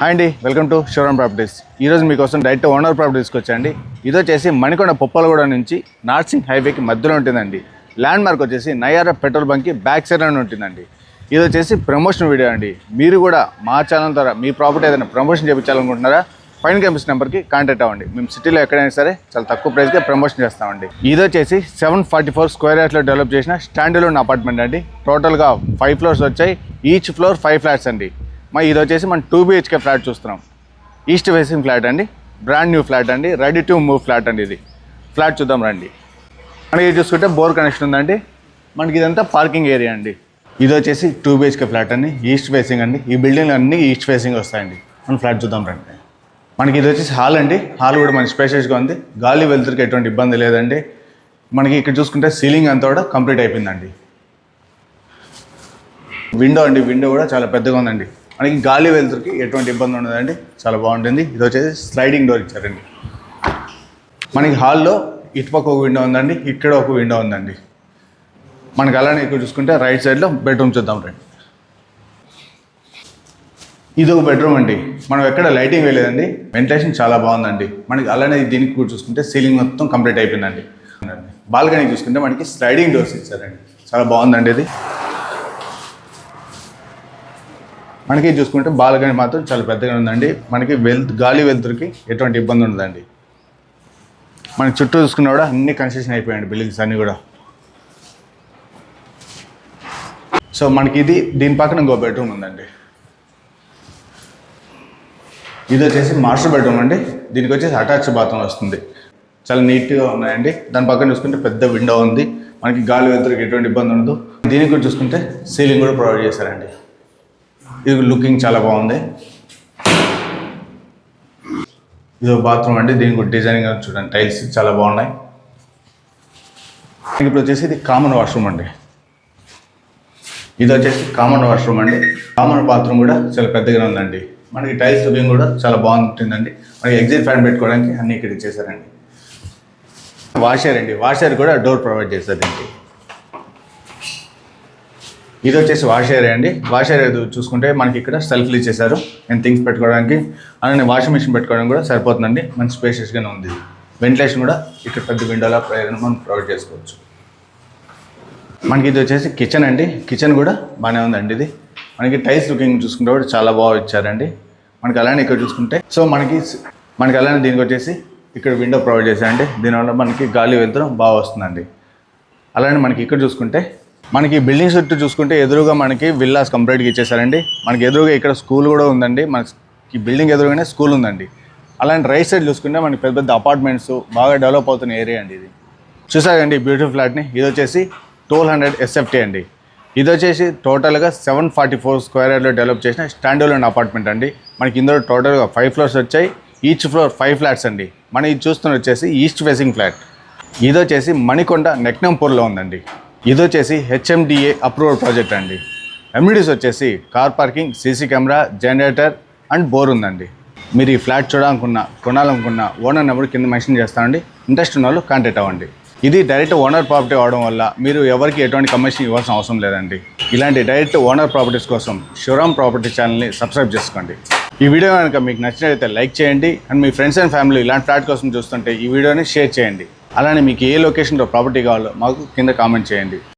Hi అండి, welcome to Shivaram properties. ఈరోజు మీకోసం డైరెక్ట్ ఓనర్ ప్రాపర్టీస్కి వచ్చండి. ఇది వచ్చేసి మణికొండ పుప్పలగూడ నుంచి నార్సింగ్ హైవేకి మధ్యలో ఉంటుందండి. ల్యాండ్ మార్క్ వచ్చేసి నయారా పెట్రోల్ బంక్కి బ్యాక్ సైడ్ అని ఉంటుందండి. ఇది వచ్చేసి ప్రమోషన్ వీడియో అండి. మీరు కూడా మా ఛానల్ ద్వారా మీ ప్రాపర్టీ ఏదైనా ప్రమోషన్ చేయించాలనుకుంటున్నారా? పైన కనిపిస్తున్న నెంబర్కి కాంటాక్ట్ అవ్వండి. మేము సిటీలో ఎక్కడైనా సరే చాలా తక్కువ ప్రైస్కే ప్రమోషన్ చేస్తామండి. ఇది వచ్చేసి 744 స్క్వేర్ యార్డ్స్లో డెవలప్ చేసిన స్టాండ్ అలోన్ అపార్ట్మెంట్ అండి. టోటల్గా 5 ఫ్లోర్స్ వచ్చాయి. ఈచ్ ఫ్లోర్ 5 ఫ్లాట్స్ అండి. ఇది వచ్చేసి మనం 2 BHK ఫ్లాట్ చూస్తున్నాం. ఈస్ట్ ఫేసింగ్ ఫ్లాట్ అండి, బ్రాండ్ న్యూ ఫ్లాట్ అండి, రెడీ టు మూవ్ ఫ్లాట్ అండి. ఇది ఫ్లాట్ చూద్దాం రండి. మనకి ఇది చూసుకుంటే బోర్ కనెక్షన్ ఉందండి. మనకి ఇదంతా పార్కింగ్ ఏరియా అండి. ఇది వచ్చేసి 2 BHK ఫ్లాట్ అండి, ఈస్ట్ ఫేసింగ్ అండి. ఈ బిల్డింగ్ అన్నీ ఈస్ట్ ఫేసింగ్ వస్తాయండి. మనం ఫ్లాట్ చూద్దాం రండి. మనకి ఇది వచ్చేసి హాల్ అండి. హాల్ కూడా మంచి స్పేషియస్గా ఉంది. గాలి వెలుతురికి ఎటువంటి ఇబ్బంది లేదండి. మనకి ఇక్కడ చూసుకుంటే సీలింగ్ అంతా కూడా కంప్లీట్ అయిపోయిందండి. విండో అండి, విండో కూడా చాలా పెద్దగా ఉందండి. మనకి గాలి వెలుతురికి ఎటువంటి ఇబ్బంది ఉండదండి, చాలా బాగుంటుంది. ఇది వచ్చేసి స్లైడింగ్ డోర్ ఇచ్చారండి. మనకి హాల్లో ఇటుపక్క ఒక విండో ఉందండి, ఇక్కడ ఒక విండో ఉందండి. మనకి అలానే ఇక్కడ చూసుకుంటే రైట్ సైడ్లో బెడ్రూమ్ చూద్దాం రండి. ఇది ఒక బెడ్రూమ్ అండి. మనం ఎక్కడ లైటింగ్ వేయలేదండి, వెంటిలేషన్ చాలా బాగుందండి. మనకి అలానే దీనికి కూడా చూసుకుంటే సీలింగ్ మొత్తం కంప్లీట్ అయిపోయిందండి. బాల్కనీ చూసుకుంటే మనకి స్లైడింగ్ డోర్స్ ఇచ్చారండి, చాలా బాగుందండి. ఇది మనకి చూసుకుంటే బాల్కనీ మాత్రం చాలా పెద్దగా ఉందండి. మనకి గాలి వెలుతురికి ఎటువంటి ఇబ్బంది ఉండదండి. మనకి చుట్టూ చూసుకున్నా కూడా అన్ని కన్స్ట్రక్షన్ అయిపోయాయండి, బిల్డింగ్స్ అన్నీ కూడా. సో మనకి దీని పక్కన ఇంకో బెడ్రూమ్ ఉందండి. ఇది వచ్చేసి మాస్టర్ బెడ్రూమ్ అండి. దీనికి వచ్చేసి అటాచ్ బాత్రూమ్ వస్తుంది. చాలా నీట్గా ఉన్నాయండి. దాని పక్కన చూసుకుంటే పెద్ద విండో ఉంది. మనకి గాలి వెలుతురికి ఎటువంటి ఇబ్బంది ఉండదు. దీనికి కూడా చూసుకుంటే సీలింగ్ కూడా ప్రొవైడ్ చేశారండి. ఇది లుకింగ్ చాలా బాగుంది. ఇది ఒక బాత్రూమ్ అండి. దీనికి కూడా డిజైనింగ్ చూడండి, టైల్స్ చాలా బాగున్నాయి. ఇప్పుడు వచ్చేసి ఇది కామన్ వాష్రూమ్ అండి. ఇది వచ్చేసి కామన్ వాష్రూమ్ అండి. కామన్ బాత్రూమ్ కూడా చాలా పెద్దగా ఉందండి. మనకి టైల్స్ లుకింగ్ కూడా చాలా బాగుంటుందండి. మనకి ఎగ్జిట్ ఫ్యాన్ పెట్టుకోవడానికి అన్నీ ఇక్కడ ఇచ్చేసారండి. వాషర్ అండి, వాషర్ కూడా డోర్ ప్రొవైడ్ చేస్తారండి. ఇది వచ్చేసి వాష్ ఏరియా అండి. వాష్ ఏరియా చూసుకుంటే మనకి ఇక్కడ సెల్ఫ్లు ఇచ్చేసారు. నేను థింగ్స్ పెట్టుకోవడానికి, అలానే వాషింగ్ మిషన్ పెట్టుకోవడానికి కూడా సరిపోతుందండి. మంచి స్పేషియస్గానే ఉంది. వెంటిలేషన్ కూడా ఇక్కడ పెద్ద విండోలో మనం ప్రొవైడ్ చేసుకోవచ్చు. మనకి ఇది వచ్చేసి కిచెన్ అండి. కిచెన్ కూడా బాగానే ఉందండి. ఇది మనకి టైల్స్ లుకింగ్ చూసుకుంటే కూడా చాలా బాగా ఇచ్చారండి. మనకి అలానే ఇక్కడ చూసుకుంటే మనకి అలానే దీనికి వచ్చేసి ఇక్కడ విండో ప్రొవైడ్ చేశారండి. దీనివల్ల మనకి గాలి వెలుతురు బాగా వస్తుందండి. అలానే మనకి ఇక్కడ చూసుకుంటే మనకి బిల్డింగ్ చుట్టూ చూసుకుంటే ఎదురుగా మనకి విల్లాస్ కంప్లీట్గా ఇచ్చేసారండి. మనకి ఎదురుగా ఇక్కడ స్కూల్ కూడా ఉందండి. మనకి బిల్డింగ్ ఎదురుగానే స్కూల్ ఉందండి. అలాంటి రైట్ సైడ్ చూసుకుంటే మనకి పెద్ద పెద్ద అపార్ట్మెంట్స్ బాగా డెవలప్ అవుతున్న ఏరియా అండి. ఇది చూసారండి బ్యూటిఫుల్ ఫ్లాట్ని. ఇది వచ్చేసి 1200 SFT అండి. ఇది వచ్చేసి టోటల్గా 744 స్క్వేర్ యార్డ్లో డెవలప్ చేసిన స్టాండ్ అలోన్ అపార్ట్మెంట్ అండి. మనకి ఇందులో టోటల్గా 5 ఫ్లోర్స్ వచ్చాయి. ఈచ్ ఫ్లోర్ 5 ఫ్లాట్స్ అండి. మనం ఇది చూస్తున్న వచ్చేసి ఈస్ట్ ఫేసింగ్ ఫ్లాట్. ఇది వచ్చేసి మణికొండ నెక్నంపూర్లో ఉందండి. ఇది వచ్చేసి HMDA అప్రూవల్ ప్రాజెక్ట్ అండి. ఎమ్యూనిటీస్ వచ్చేసి car parking, CC camera, generator and bore ఉందండి. మీరు ఈ ఫ్లాట్ కొనాలనుకున్న ఓనర్ నెంబర్ కింద మెన్షన్ చేస్తానండి. ఇంట్రెస్ట్ ఉన్న వాళ్ళు కాంటాక్ట్ అవ్వండి. ఇది డైరెక్ట్ ఓనర్ ప్రాపర్టీ అవడం వల్ల మీరు ఎవరికి ఎటువంటి కమిషన్ ఇవ్వాల్సిన అవసరం లేదండి. ఇలాంటి డైరెక్ట్ ఓనర్ ప్రాపర్టీస్ కోసం శివరామ్ ప్రాపర్టీ ఛానల్ని సబ్స్క్రైబ్ చేసుకోండి. ఈ వీడియో కనుక మీకు నచ్చినట్లయితే లైక్ చేయండి. And me friends and family ఇలాంటి ఫ్లాట్ కోసం చూస్తుంటే ఈ వీడియోని షేర్ చేయండి. అలానే మీకు ఏ లొకేషన్లో ప్రాపర్టీ కావాలో మాకు కింద కామెంట్ చేయండి.